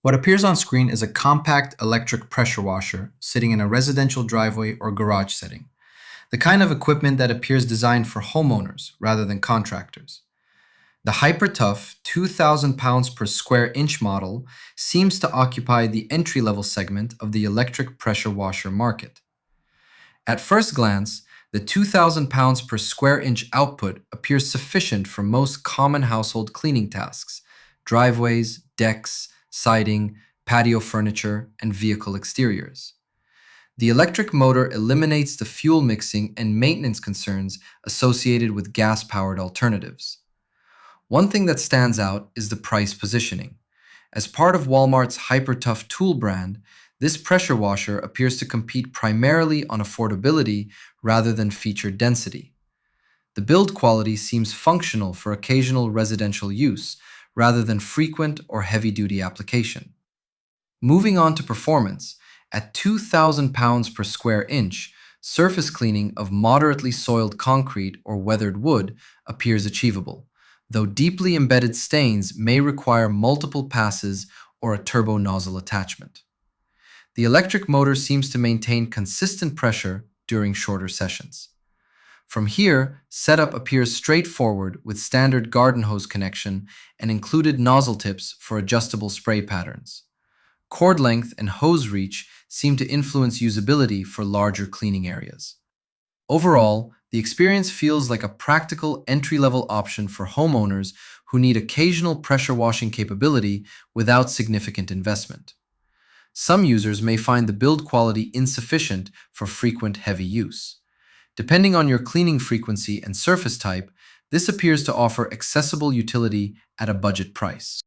What appears on screen is a compact electric pressure washer sitting in a residential driveway or garage setting, the kind of equipment that appears designed for homeowners rather than contractors. The hyper-tough 2,000 pounds per square inch model seems to occupy the entry-level segment of the electric pressure washer market. At first glance, the 2,000 pounds per square inch output appears sufficient for most common household cleaning tasks: driveways, decks, siding, patio furniture, and vehicle exteriors. The electric motor eliminates the fuel mixing and maintenance concerns associated with gas-powered alternatives. One thing that stands out is the price positioning. As part of Walmart's HyperTough tool brand, this pressure washer appears to compete primarily on affordability rather than feature density. The build quality seems functional for occasional residential use rather than frequent or heavy-duty application. Moving on to performance, at 2,000 pounds per square inch, surface cleaning of moderately soiled concrete or weathered wood appears achievable, though deeply embedded stains may require multiple passes or a turbo nozzle attachment. The electric motor seems to maintain consistent pressure during shorter sessions. From here, setup appears straightforward with standard garden hose connection and included nozzle tips for adjustable spray patterns. Cord length and hose reach seem to influence usability for larger cleaning areas. Overall, the experience feels like a practical entry-level option for homeowners who need occasional pressure washing capability without significant investment. Some users may find the build quality insufficient for frequent heavy use. Depending on your cleaning frequency and surface type, this appears to offer accessible utility at a budget price.